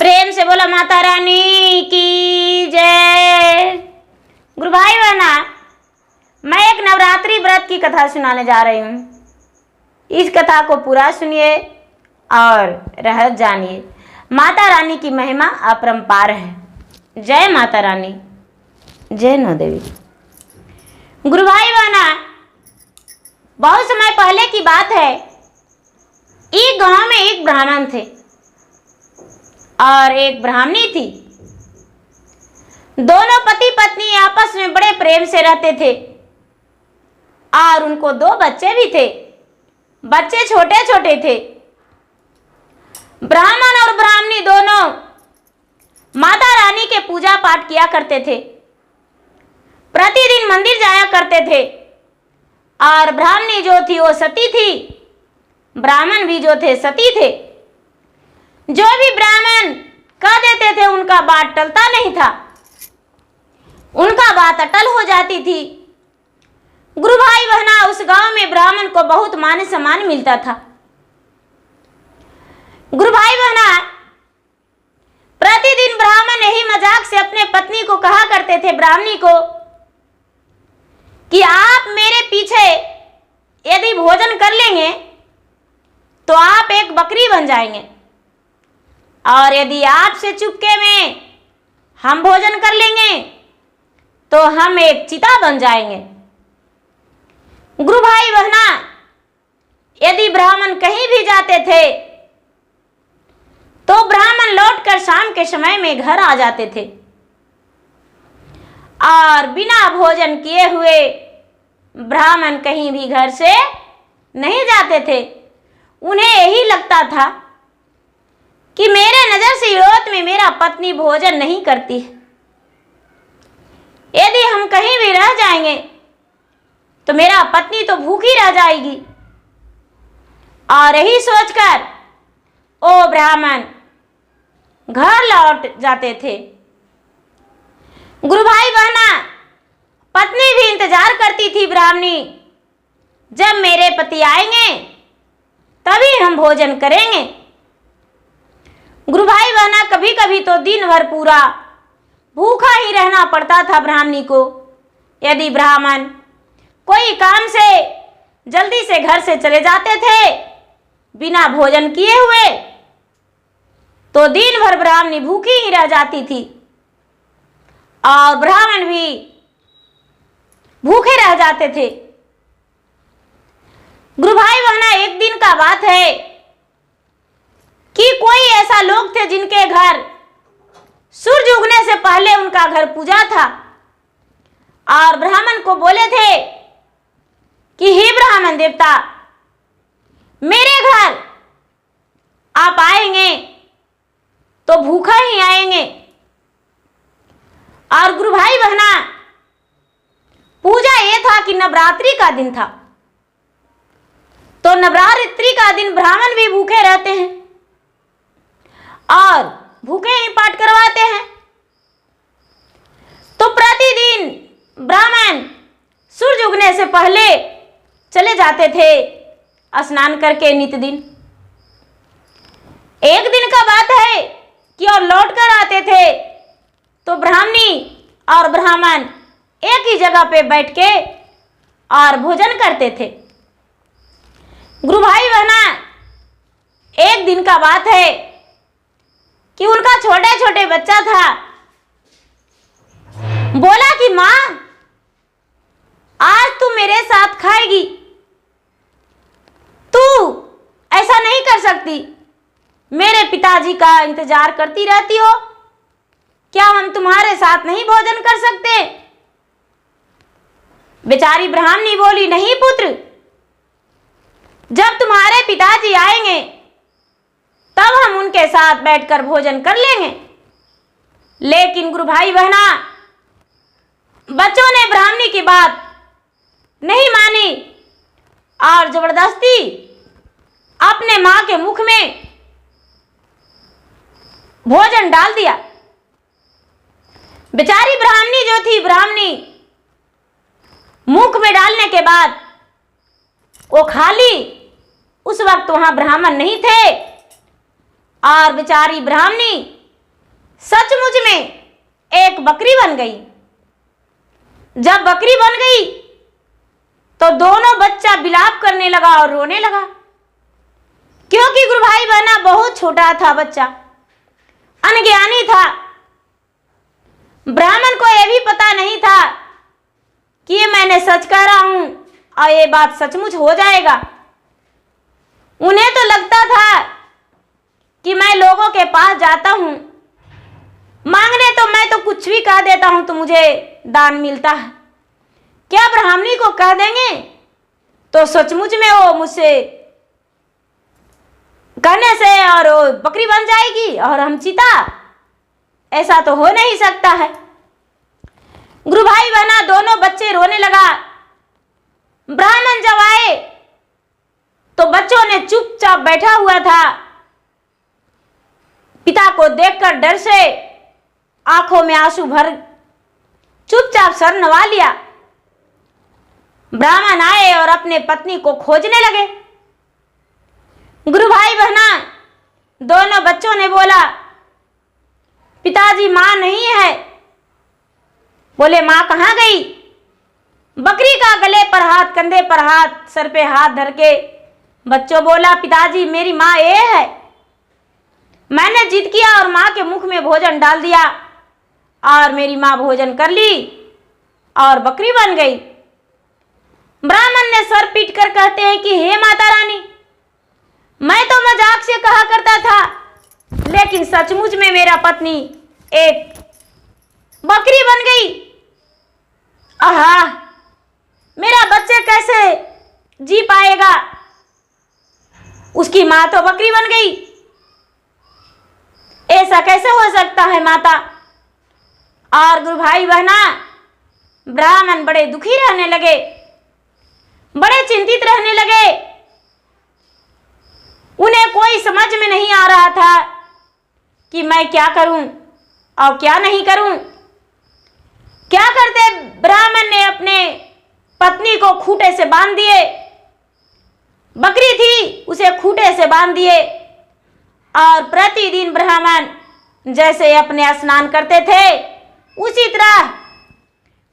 प्रेम से बोला माता रानी की जय। गुरु भाई बहना, मैं एक नवरात्रि व्रत की कथा सुनाने जा रही हूँ। इस कथा को पूरा सुनिए और रहस्य जानिए। माता रानी की महिमा अपरंपार है। जय माता रानी, जय नौ देवी। गुरु भाई बहना, बहुत समय पहले की बात है। एक गांव में एक ब्राह्मण थे और एक ब्राह्मणी थी। दोनों पति पत्नी आपस में बड़े प्रेम से रहते थे और उनको 2 बच्चे भी थे। बच्चे छोटे छोटे थे। ब्राह्मण और ब्राह्मणी दोनों माता रानी के पूजा पाठ किया करते थे। प्रतिदिन मंदिर जाया करते थे और ब्राह्मणी जो थी वो सती थी, ब्राह्मण भी जो थे सती थे। जो भी ब्राह्मण कह देते थे उनका बात टलता नहीं था, उनका बात अटल हो जाती थी। गुरु भाई बहना, उस गांव में ब्राह्मण को बहुत मान सम्मान मिलता था। गुरु भाई बहना, प्रतिदिन ब्राह्मण यही मजाक से अपने पत्नी को कहा करते थे, ब्राह्मणी को, कि आप मेरे पीछे यदि भोजन कर लेंगे तो आप एक बकरी बन जाएंगे, और यदि आपसे चुपके में हम भोजन कर लेंगे तो हम एक चिता बन जाएंगे। गुरु भाई बहना, यदि ब्राह्मण कहीं भी जाते थे तो ब्राह्मण लौटकर शाम के समय में घर आ जाते थे और बिना भोजन किए हुए ब्राह्मण कहीं भी घर से नहीं जाते थे। उन्हें यही लगता था कि मेरे नजर से विरोध में मेरा पत्नी भोजन नहीं करती है, यदि हम कहीं भी रह जाएंगे तो मेरा पत्नी तो भूखी रह जाएगी। और यही सोचकर ओ ब्राह्मण घर लौट जाते थे। गुरु भाई बहना, पत्नी भी इंतजार करती थी ब्राह्मणी, जब मेरे पति आएंगे तभी हम भोजन करेंगे। गुरु भाई बहना, कभी कभी तो दिन भर पूरा भूखा ही रहना पड़ता था ब्राह्मणी को। यदि ब्राह्मण कोई काम से जल्दी से घर से चले जाते थे बिना भोजन किए हुए, तो दिन भर ब्राह्मणी भूखी ही रह जाती थी और ब्राह्मण भी भूखे रह जाते थे। गुरु भाई बहना, एक दिन का बात है कि कोई ऐसा लोग थे जिनके घर सूरज उगने से पहले उनका घर पूजा था, और ब्राह्मण को बोले थे कि हे ब्राह्मण देवता, मेरे घर आप आएंगे तो भूखा ही आएंगे। और गुरु भाई बहना, पूजा ये था कि नवरात्रि का दिन था, तो नवरात्रि का दिन ब्राह्मण भी भूखे रहते हैं और भूखे ही पाठ करवाते हैं। तो प्रतिदिन ब्राह्मण सूरज उगने से पहले चले जाते थे स्नान करके नित्य दिन। एक दिन का बात है कि और लौट कर आते थे तो ब्राह्मणी और ब्राह्मण एक ही जगह पे बैठ के और भोजन करते थे। गुरु भाई बहना, एक दिन का बात है कि उनका छोटे छोटे बच्चा था। बोला कि माँ, आज तू मेरे साथ खाएगी, तू ऐसा नहीं कर सकती, मेरे पिताजी का इंतजार करती रहती हो, क्या हम तुम्हारे साथ नहीं भोजन कर सकते? बेचारी ब्राह्मणी बोली, नहीं पुत्र, जब तुम्हारे पिताजी आएंगे तब हम उनके साथ बैठकर भोजन कर लेंगे। लेकिन गुरु भाई बहना, बच्चों ने ब्राह्मणी की बात नहीं मानी और जबरदस्ती अपने मां के मुख में भोजन डाल दिया। बेचारी ब्राह्मणी जो थी, ब्राह्मणी मुख में डालने के बाद वो खाली, उस वक्त वहां ब्राह्मण नहीं थे और बेचारी ब्राह्मणी सचमुच में एक बकरी बन गई। जब बकरी बन गई तो दोनों बच्चा विलाप करने लगा और रोने लगा, क्योंकि गुरु भाई बहना बहुत छोटा था, बच्चा अनज्ञानी था। ब्राह्मण को यह भी पता नहीं था कि ये मैंने सच कह रहा हूं और ये बात सचमुच हो जाएगा। उन्हें तो लगता था कि मैं लोगों के पास जाता हूं मांगने, तो मैं तो कुछ भी कह देता हूं तो मुझे दान मिलता है। क्या ब्राह्मणी को कह देंगे तो सचमुच में वो मुझसे कहने से और वो बकरी बन जाएगी और हम चीता? ऐसा तो हो नहीं सकता है। गुरु भाई बहना दोनों बच्चे रोने लगा। ब्राह्मण जब आए तो बच्चों ने चुपचाप बैठा हुआ था। पिता को देखकर डर से आंखों में आंसू भर चुपचाप सर नवा लिया। ब्राह्मण आए और अपने पत्नी को खोजने लगे। गुरु भाई बहना दोनों बच्चों ने बोला, पिताजी मां नहीं है। बोले मां कहां गई? बकरी का गले पर हाथ, कंधे पर हाथ, सर पे हाथ धर के बच्चों बोला, पिताजी मेरी मां ये है। मैंने जिद किया और मां के मुख में भोजन डाल दिया और मेरी मां भोजन कर ली और बकरी बन गई। ब्राह्मण ने सर पीट कर कहते हैं कि हे माता रानी, मैं तो मजाक से कहा करता था, लेकिन सचमुच में मेरा पत्नी एक बकरी बन गई। आहा, मेरा बच्चे कैसे जी पाएगा? उसकी मां तो बकरी बन गई। ऐसा कैसे हो सकता है माता? और गुरु भाई बहना ब्राह्मण बड़े दुखी रहने लगे, बड़े चिंतित रहने लगे। उन्हें कोई समझ में नहीं आ रहा था कि मैं क्या करूं और क्या नहीं करूं। क्या करते? ब्राह्मण ने अपने पत्नी को खूंटे से बांध दिए। बकरी थी, उसे खूंटे से बांध दिए और प्रतिदिन ब्राह्मण जैसे अपने स्नान करते थे उसी तरह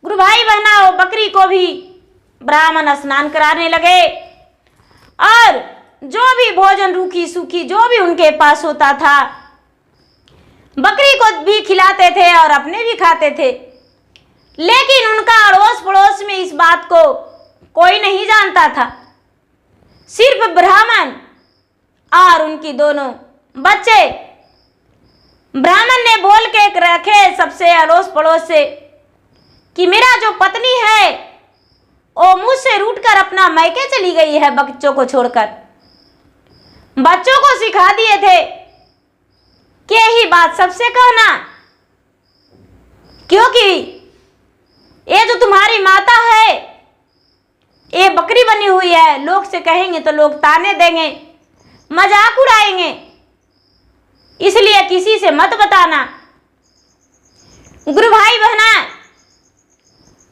गुरु भाई बहना वो बकरी को भी ब्राह्मण स्नान कराने लगे और जो भी भोजन रूखी सूखी जो भी उनके पास होता था बकरी को भी खिलाते थे और अपने भी खाते थे। लेकिन उनका अड़ोस पड़ोस में इस बात को कोई नहीं जानता था, सिर्फ ब्राह्मण और उनकी दोनों बच्चे। ब्राह्मण ने बोल के रखे सबसे अड़ोस पड़ोस से कि मेरा जो पत्नी है वो मुझसे रूठकर अपना मैके चली गई है बच्चों को छोड़कर। बच्चों को सिखा दिए थे कि यही बात सबसे कहना, क्योंकि ये जो तुम्हारी माता है ये बकरी बनी हुई है, लोग से कहेंगे तो लोग ताने देंगे, मजाक उड़ाएंगे, इसलिए किसी से मत बताना। गुरु भाई बहना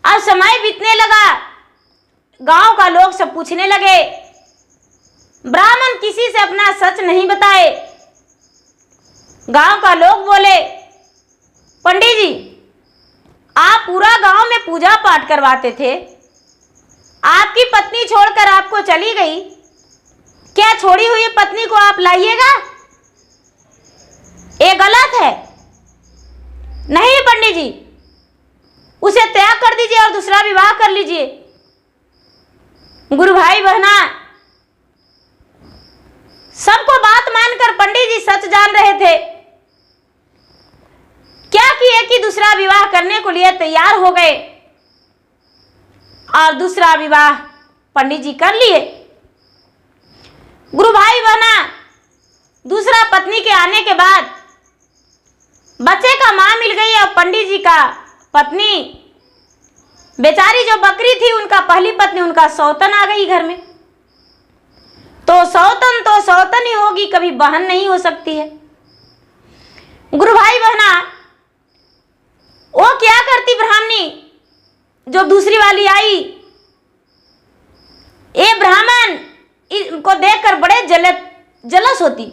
अब समय बीतने लगा, गांव का लोग सब पूछने लगे। ब्राह्मण किसी से अपना सच नहीं बताए। गांव का लोग बोले, पंडित जी आप पूरा गांव में पूजा पाठ करवाते थे, आपकी पत्नी छोड़कर आपको चली गई, क्या छोड़ी हुई पत्नी को आप लाइएगा? ये गलत है। नहीं पंडित जी, उसे त्याग कर दीजिए और दूसरा विवाह कर लीजिए। गुरु भाई बहना सबको बात मानकर पंडित जी सच जान रहे थे। क्या किए कि दूसरा विवाह करने को लिए तैयार हो गए और दूसरा विवाह पंडित जी कर लिए। गुरु भाई बहना दूसरा पत्नी के आने के बाद बच्चे का मां मिल गई और पंडित जी का पत्नी बेचारी जो बकरी थी उनका पहली पत्नी उनका सौतन आ गई घर में। तो सौतन ही होगी, कभी बहन नहीं हो सकती है। गुरु भाई बहना वो क्या करती ब्राह्मणी जो दूसरी वाली आई, ये ब्राह्मण को देखकर बड़े जलस होती,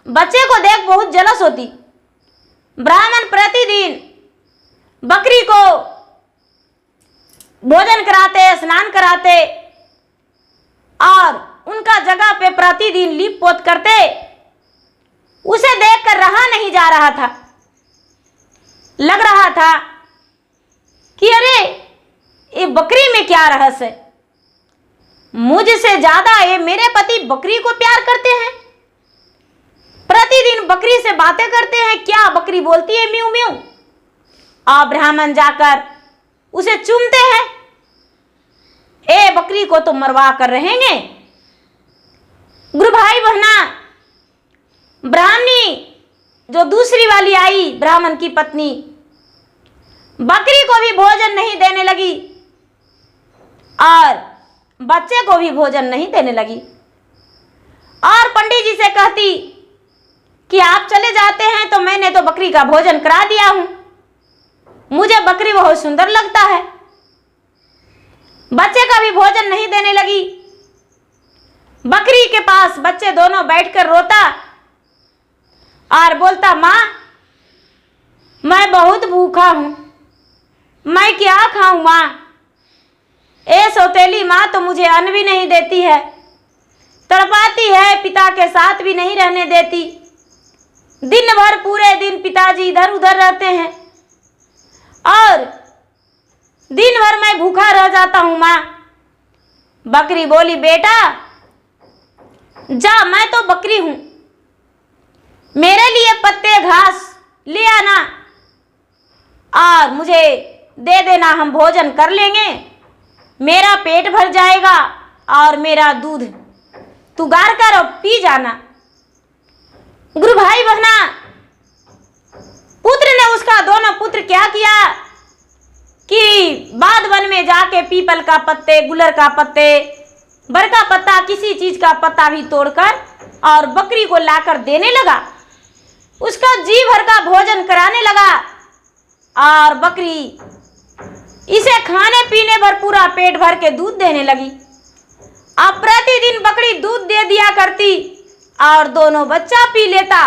बच्चे को देख बहुत जलस होती। ब्राह्मण प्रतिदिन बकरी को भोजन कराते, स्नान कराते और उनका जगह पे प्रतिदिन लीप पोत करते। उसे देखकर रहा नहीं जा रहा था। लग रहा था कि अरे ये बकरी में क्या रहस्य है, मुझसे ज्यादा ये मेरे पति बकरी को प्यार करते हैं, प्रतिदिन बकरी से बातें करते हैं। क्या बकरी बोलती है? Mu mu. और ब्राह्मण जाकर उसे चूमते हैं। ए बकरी को तो मरवा कर रहेंगे। गुरु भाई बहना, ब्राह्मणी जो दूसरी वाली आई, ब्राह्मण की पत्नी, बकरी को भी भोजन नहीं देने लगी और बच्चे को भी भोजन नहीं देने लगी। और पंडित जी से कहती कि आप चले जाते हैं तो मैंने तो बकरी का भोजन करा दिया हूं, मुझे बकरी बहुत सुंदर लगता है। बच्चे का भी भोजन नहीं देने लगी। बकरी के पास बच्चे दोनों बैठकर रोता और बोलता, मां मैं बहुत भूखा हूं, मैं क्या खाऊं मां? ए सौतेली मां तो मुझे अन्न भी नहीं देती है, तड़पाती है, पिता के साथ भी नहीं रहने देती। दिन भर पूरे दिन पिताजी इधर उधर रहते हैं और दिन भर मैं भूखा रह जाता हूं मां। बकरी बोली, बेटा जा, मैं तो बकरी हूं, मेरे लिए पत्ते घास ले आना और मुझे दे देना, हम भोजन कर लेंगे, मेरा पेट भर जाएगा और मेरा दूध तू गार कर और पी जाना। गुरु भाई बहना, पुत्र ने उसका दोनों पुत्र क्या किया कि बाद वन में जाके पीपल का पत्ते, गुलर का पत्ते, बर का पत्ता, किसी चीज का पत्ता भी तोड़कर और बकरी को लाकर देने लगा। उसका जी भर का भोजन कराने लगा और बकरी इसे खाने पीने भर पूरा पेट भर के दूध देने लगी। अब प्रतिदिन बकरी दूध दे दिया करती और दोनों बच्चा पी लेता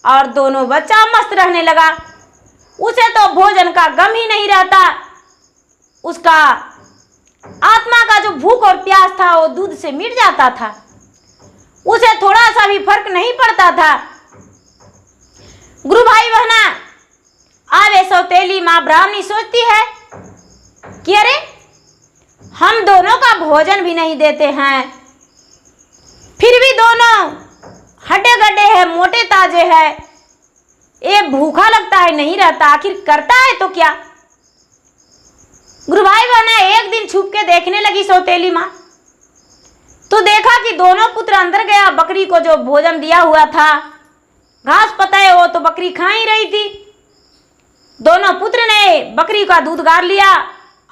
और दोनों बच्चा मस्त रहने लगा। उसे तो भोजन का गम ही नहीं रहता। उसका आत्मा का जो भूख और प्यास था वो दूध से मिट जाता था। उसे थोड़ा सा भी फर्क नहीं पड़ता था। गुरु भाई बहना, आवे सौतेली माँ ब्राह्मणी सोचती है कि अरे हम दोनों का भोजन भी नहीं देते हैं, फिर भी दोनों हड्डे गड्डे हैं, मोटे ताजे हैं, ये भूखा लगता है, नहीं रहता, आखिर करता है तो क्या। गुरु भाई बहना, एक दिन छुप के देखने लगी सौतेली माँ, तो देखा कि दोनों पुत्र अंदर गया। बकरी को जो भोजन दिया हुआ था, घास पता है, वो तो बकरी खा ही रही थी। दोनों पुत्र ने बकरी का दूध गार लिया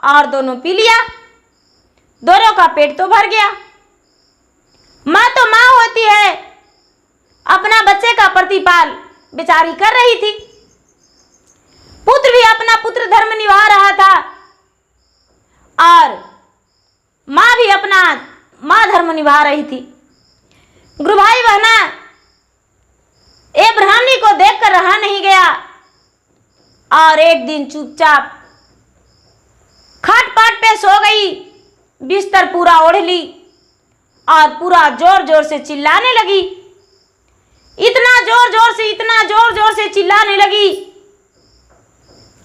और दोनों पी लिया। दोनों का पेट तो भर गया। माँ तो माँ होती है, अपना बच्चे का प्रतिपाल बेचारी कर रही थी। पुत्र भी अपना पुत्र धर्म निभा रहा था और माँ भी अपना माँ धर्म निभा रही थी। गुरु भाई बहना, ये ब्राह्मणी को देखकर रहा नहीं गया और एक दिन चुपचाप खाट पाट पे सो गई, बिस्तर पूरा ओढ़ ली और पूरा जोर जोर से चिल्लाने लगी। इतना जोर जोर से चिल्लाने लगी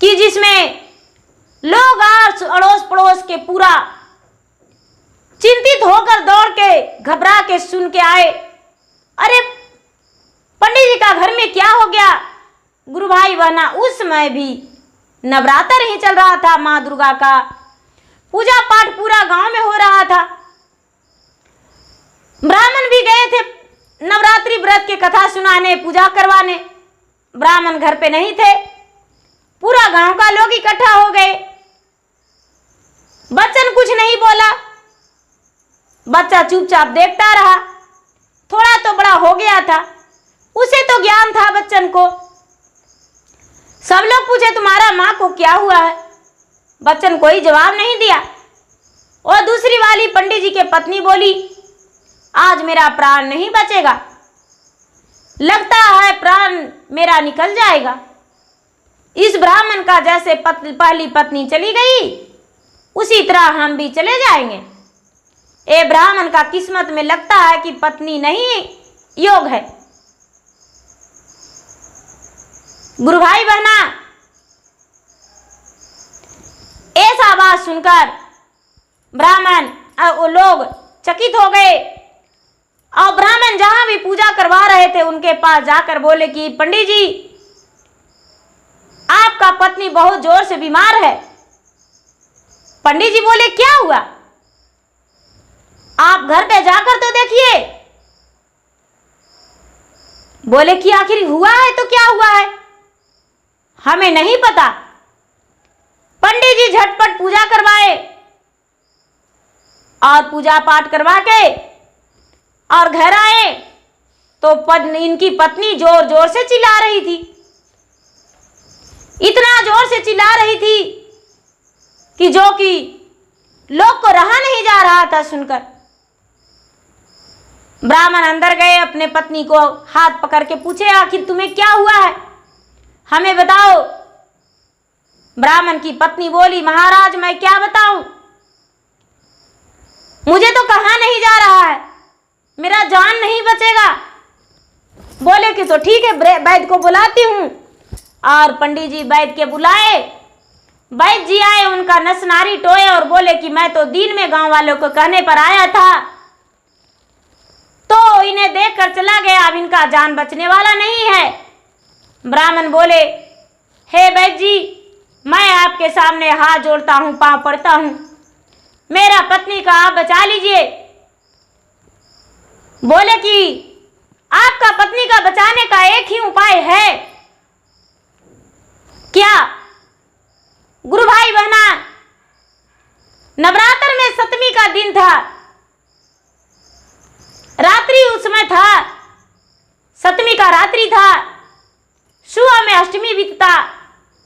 कि जिसमें लोग अड़ोस पड़ोस के पूरा चिंतित होकर दौड़ के घबरा के सुन के आए। अरे पंडित जी का घर में क्या हो गया? गुरु भाई बहना, उस समय भी नवरात्र ही चल रहा था, माँ दुर्गा का पूजा पाठ पूरा गांव में हो रहा था। ब्राह्मण भी गए थे नवरात्रि व्रत के कथा सुनाने, पूजा करवाने। ब्राह्मण घर पे नहीं थे, पूरा गांव का लोग इकट्ठा हो गए। बच्चन कुछ नहीं बोला, बच्चा चुपचाप देखता रहा। थोड़ा तो बड़ा हो गया था, उसे तो ज्ञान था बच्चन को। सब लोग पूछे तुम्हारा माँ को क्या हुआ है? बच्चन कोई जवाब नहीं दिया। और दूसरी वाली पंडित जी के पत्नी बोली, आज मेरा प्राण नहीं बचेगा, लगता है प्राण मेरा निकल जाएगा। इस ब्राह्मण का जैसे पहली पत्नी चली गई उसी तरह हम भी चले जाएंगे। ए ब्राह्मण का किस्मत में लगता है कि पत्नी नहीं योग है। गुरु भाई बहना, ऐसा बात सुनकर ब्राह्मण वो लोग चकित हो गए और ब्राह्मण जहां भी पूजा करवा रहे थे उनके पास जाकर बोले कि पंडित जी, आपका पत्नी बहुत जोर से बीमार है। पंडित जी बोले क्या हुआ? आप घर पे जाकर तो देखिए। बोले कि आखिर हुआ है तो क्या हुआ है, हमें नहीं पता। पंडित जी झटपट पूजा करवाए और पूजा पाठ करवा के और घर आए तो इनकी पत्नी जोर जोर से चिल्ला रही थी। इतना जोर से चिल्ला रही थी कि जो कि लोग को रहा नहीं जा रहा था सुनकर। ब्राह्मण अंदर गए, अपने पत्नी को हाथ पकड़ के पूछे, आखिर तुम्हें क्या हुआ है, हमें बताओ। ब्राह्मण की पत्नी बोली, महाराज मैं क्या बताऊं, मुझे तो कहा नहीं जा रहा है, मेरा जान नहीं बचेगा। बोले कि तो ठीक है, वैद्य को बुलाती हूं। और पंडित जी वैद्य के बुलाए। वैद्य जी आए, उनका नस नारी टोए और बोले कि मैं तो दिन में गांव वालों को कहने पर आया था तो इन्हें देखकर चला गया, अब इनका जान बचने वाला नहीं है। ब्राह्मण बोले, हे वैद्य जी, मैं आपके सामने हाथ जोड़ता हूं, पांव पड़ता हूं, मेरा पत्नी का आप बचा लीजिए। बोले कि आपका पत्नी का बचाने का एक ही उपाय है। क्या? गुरु भाई बहना, नवरात्र में 7वीं का दिन था, रात्रि उस समय था, 7वीं का रात्रि था, सुबह में अष्टमी बीतता,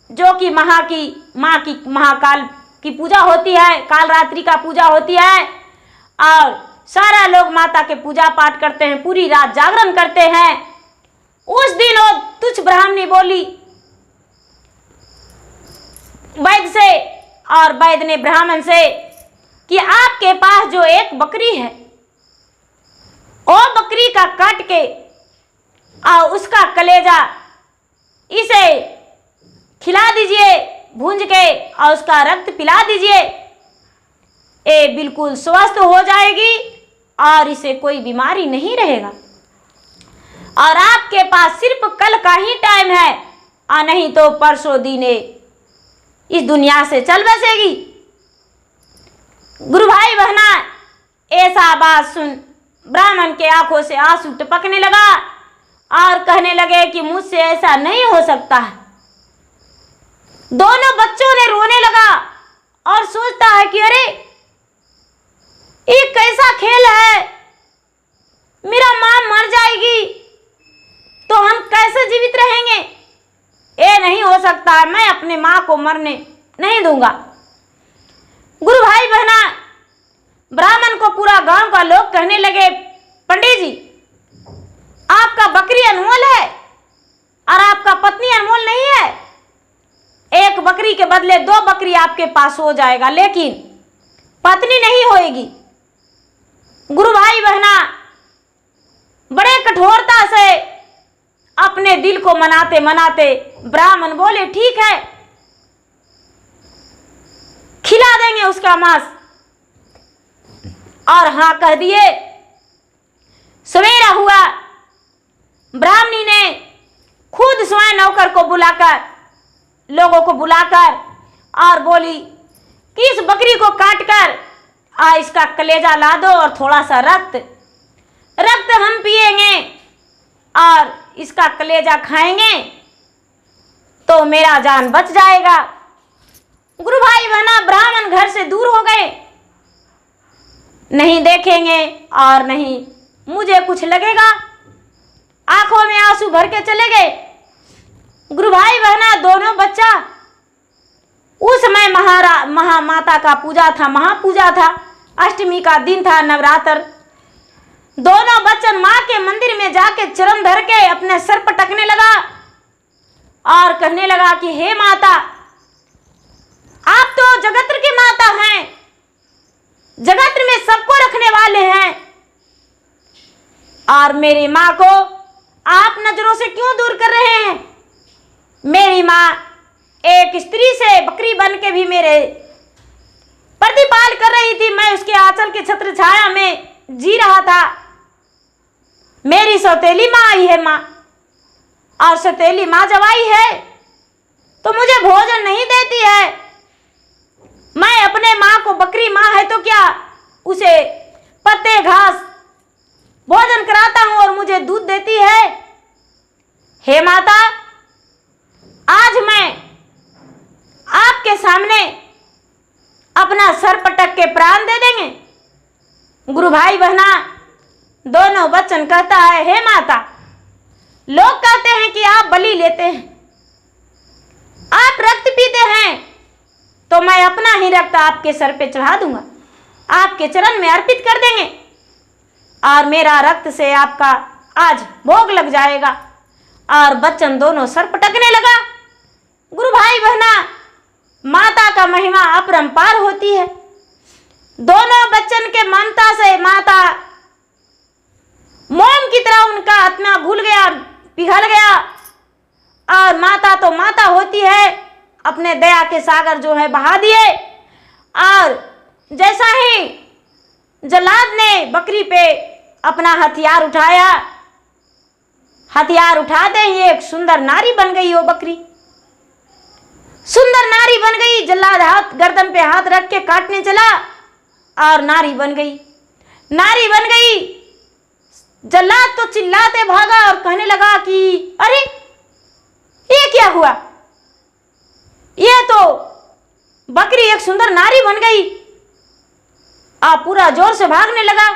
जो कि माँ की महाकाल की पूजा होती है, काल रात्रि का पूजा होती है और सारा लोग माता के पूजा पाठ करते हैं, पूरी रात जागरण करते हैं। उस दिन वो तुच्छ ब्राह्मणी बोली वैद्य से, और वैद्य ने ब्राह्मण से कि आपके पास जो एक बकरी है, वो बकरी का काट के और उसका कलेजा इसे खिला दीजिए भूंज के और उसका रक्त पिला दीजिए, ये बिल्कुल स्वस्थ हो जाएगी और इसे कोई बीमारी नहीं रहेगा। और आपके पास सिर्फ कल का ही टाइम है, और नहीं तो परसों दिने इस दुनिया से चल बसेगी। गुरु भाई बहना, ऐसा बात सुन ब्राह्मण के आंखों से आंसू टपकने लगा और कहने लगे कि मुझसे ऐसा नहीं हो सकता है। दोनों बच्चों ने रोने लगा और सोचता है कि अरे ये कैसा खेल है, मेरा मां मर जाएगी तो हम कैसे जीवित रहेंगे, ये नहीं हो सकता, मैं अपने मां को मरने नहीं दूंगा। गुरु भाई बहना, ब्राह्मण को पूरा गांव का लोग कहने लगे, पंडित जी आपका बकरी अनमोल है और आपका पत्नी अनमोल नहीं है, एक बकरी के बदले 2 बकरी आपके पास हो जाएगा, लेकिन पत्नी नहीं होएगी। गुरु भाई बहना, बड़े कठोरता से अपने दिल को मनाते मनाते ब्राह्मण बोले, ठीक है खिला देंगे उसका मांस, और हां कह दिए। सवेरा हुआ, ब्राह्मणी ने खुद स्वयं नौकर को बुलाकर, लोगों को बुलाकर और बोली कि इस बकरी को काटकर इसका कलेजा ला दो और थोड़ा सा रक्त हम पिएंगे और इसका कलेजा खाएंगे तो मेरा जान बच जाएगा। गुरु भाई बहना, ब्राह्मण घर से दूर हो गए, नहीं देखेंगे और नहीं मुझे कुछ लगेगा, आंखों में आंसू भर के चले गए। गुरु भाई बहना, दोनों बच्चा, उस समय महामाता का पूजा था, महापूजा था, अष्टमी का दिन था, नवरात्र। दोनों बच्चन मां के मंदिर में जाके चरण धर के अपने सर पटकने लगा और कहने लगा कि हे माता, आप तो जगत की माता हैं, जगत में सबको रखने वाले हैं, और मेरी माँ को आप नजरों से क्यों दूर कर रहे हैं? मेरी माँ एक स्त्री से बकरी बन के भी मेरे प्रतिपाल कर रही थी। मैं उसके आंचल के छत्र छाया में जी रहा था। मेरी सौतेली माँ आई है माँ, और सौतेली माँ जब आई है तो मुझे भोजन नहीं देती है। मैं अपने माँ को, बकरी माँ है तो क्या, उसे पत्ते घास भोजन कराता हूं और मुझे दूध देती है। हे माता, आज मैं आपके सामने अपना सर पटक के प्राण दे देंगे। गुरु भाई बहना दोनों वचन कहता है, हे माता, लोग कहते हैं कि आप बलि लेते हैं, आप रक्त पीते हैं, तो मैं अपना ही रक्त आपके सर पे चढ़ा दूंगा, आपके चरण में अर्पित कर देंगे, और मेरा रक्त से आपका आज भोग लग जाएगा। और बच्चन दोनों सर पटकने लगा। गुरु भाई बहना, माता का महिमा अपरंपार होती है। दोनों बच्चन के ममता से माता मोम की तरह उनका आत्मा घुल गया, पिघल गया, और माता तो माता होती है, अपने दया के सागर जो है बहा दिए। और जैसा ही जल्लाद ने बकरी पे अपना हथियार उठाया, हथियार उठाते ही एक सुंदर नारी बन गई। वो बकरी सुंदर नारी बन गई। जल्लाद हाथ गर्दन पे हाथ रख के काटने चला और नारी बन गई, नारी बन गई। जल्लाद तो चिल्लाते भागा और कहने लगा कि अरे ये क्या हुआ, ये तो बकरी एक सुंदर नारी बन गई। आप पूरा जोर से भागने लगा।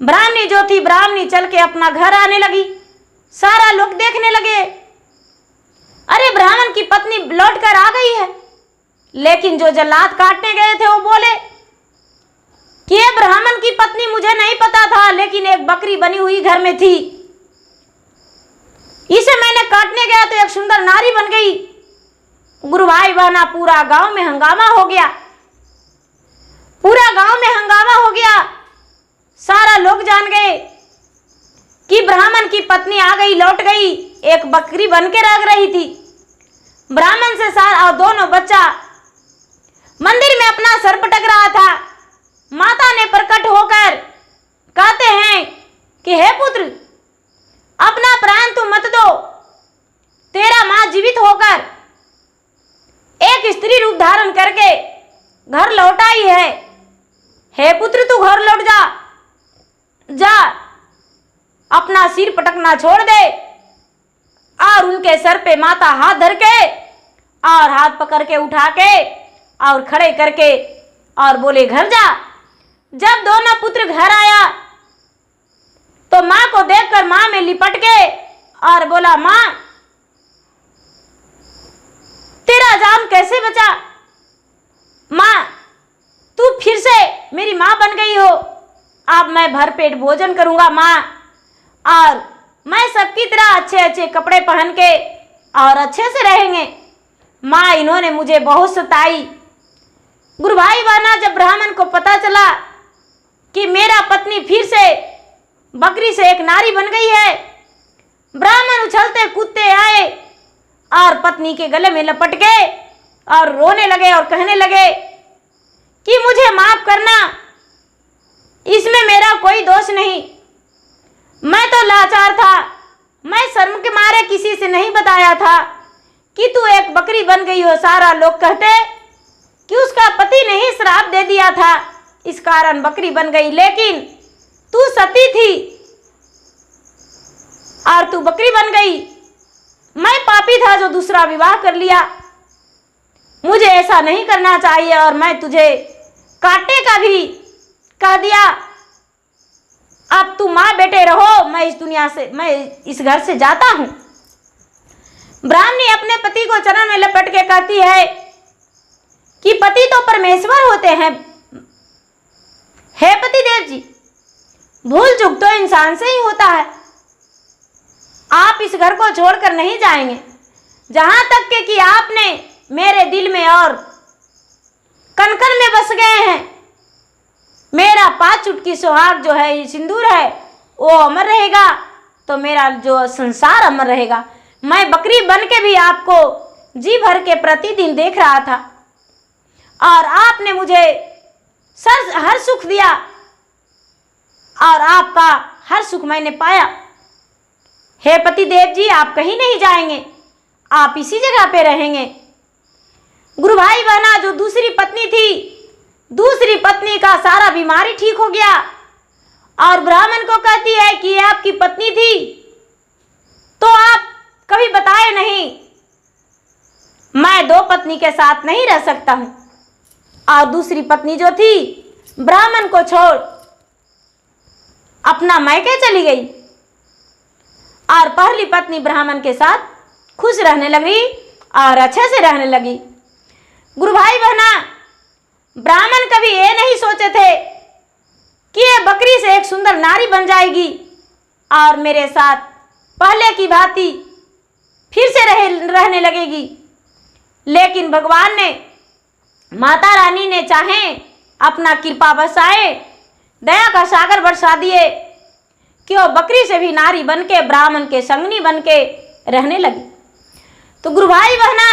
ब्राह्मणी जो थी, ब्राह्मणी चल के अपना घर आने लगी। सारा लोग देखने लगे, अरे ब्राह्मण की पत्नी लौट कर आ गई है। लेकिन जो जल्लाद काटने गए थे वो बोले कि ये ब्राह्मण की पत्नी मुझे नहीं पता था, लेकिन एक बकरी बनी हुई घर में थी, इसे मैंने काटने गया तो एक सुंदर नारी बन गई। गुरु भाई बहना, पूरा गांव में हंगामा हो गया, पूरा गांव में हंगामा हो गया। सारा लोग जान गए कि ब्राह्मण की पत्नी आ गई, लौट गई, एक बकरी बन के रह रही थी। ब्राह्मण से सारा और दोनों बच्चा मंदिर में अपना सर पटक रहा था। माता ने प्रकट होकर कहते हैं कि हे पुत्र, अपना प्राण तू मत दो, तेरा मां जीवित होकर एक स्त्री रूप धारण करके घर लौट आई है। हे पुत्र, तू घर लौट जा, जा अपना सिर पटकना छोड़ दे। और उनके सर पे माता हाथ धर के और हाथ पकड़ के उठा के और खड़े करके और बोले घर जा। जब दोनों पुत्र घर आया तो मां को देखकर मां में लिपट के और बोला, मां तेरा जान कैसे बचा? मां तू फिर से मेरी मां बन गई हो, अब मैं भरपेट भोजन करूंगा मां, और मैं सबकी तरह अच्छे अच्छे कपड़े पहन के और अच्छे से रहेंगे। मां इन्होंने मुझे बहुत सताई। गुरु भाई बहना, जब ब्राह्मण को पता चला कि मेरा पत्नी फिर से बकरी से एक नारी बन गई है, ब्राह्मण उछलते कूदते आए और पत्नी के गले में लपट गए और रोने लगे और कहने लगे कि मुझे माफ करना, इसमें मेरा कोई दोष नहीं, मैं तो लाचार था, मैं शर्म के मारे किसी से नहीं बताया था कि तू एक बकरी बन गई हो। सारा लोग कहते कि उसका पति ने ही श्राप दे दिया था, इस कारण बकरी बन गई, लेकिन तू सती थी और तू बकरी बन गई। मैं पापी था जो दूसरा विवाह कर लिया, मुझे ऐसा नहीं करना चाहिए, और मैं तुझे काटने का भी कह दिया। अब तू माँ बेटे रहो, मैं इस दुनिया से, मैं इस घर से जाता हूं। ब्राह्मणी अपने पति को चरण में लपट के कहती है कि पति तो परमेश्वर होते हैं। हे पतिदेव जी, भूल चूक तो इंसान से ही होता है, आप इस घर को छोड़कर नहीं जाएंगे, जहां तक के कि आपने मेरे दिल में और कण-कण में बस गए हैं। मेरा 5 चुटकी सुहाग जो है, ये सिंदूर है, वो अमर रहेगा, तो मेरा जो संसार अमर रहेगा। मैं बकरी बन के भी आपको जी भर के प्रतिदिन देख रहा था और आपने मुझे हर सुख दिया और आपका हर सुख मैंने पाया। हे पतिदेव जी, आप कहीं नहीं जाएंगे, आप इसी जगह पे रहेंगे। गुरु भाई बहना, जो दूसरी पत्नी थी, दूसरी पत्नी का सारा बीमारी ठीक हो गया और ब्राह्मण को कहती है कि ये आपकी पत्नी थी तो आप कभी बताए नहीं, मैं 2 पत्नी के साथ नहीं रह सकता हूं। और दूसरी पत्नी जो थी ब्राह्मण को छोड़ अपना मायके चली गई और पहली पत्नी ब्राह्मण के साथ खुश रहने लगी और अच्छे से रहने लगी। गुरु भाई बहना, ब्राह्मण कभी ये नहीं सोचे थे कि ये बकरी से एक सुंदर नारी बन जाएगी और मेरे साथ पहले की भांति फिर से रहने लगेगी। लेकिन भगवान ने, माता रानी ने चाहे अपना कृपा बरसाए, दया का सागर बरसा दिए कि वो बकरी से भी नारी बन के ब्राह्मण के संगनी बन के रहने लगी। तो गुरु भाई बहना,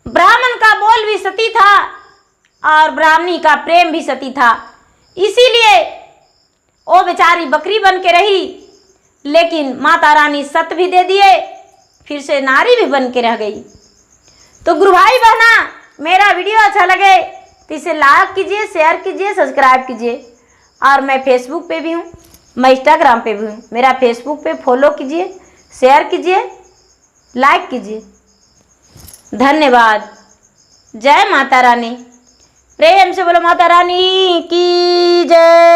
ब्राह्मण का बोल भी सती था और ब्राह्मणी का प्रेम भी सती था, इसीलिए वो बेचारी बकरी बन के रही, लेकिन माता रानी सत भी दे दिए, फिर से नारी भी बन के रह गई। तो गुरु भाई बहना, मेरा वीडियो अच्छा लगे तो इसे लाइक कीजिए, शेयर कीजिए, सब्सक्राइब कीजिए। और मैं फेसबुक पे भी हूँ, मैं इंस्टाग्राम पे भी हूँ। मेरा फेसबुक पे फॉलो कीजिए, शेयर कीजिए, लाइक कीजिए। धन्यवाद। जय माता रानी। प्रेम से बोलो माता रानी की जय।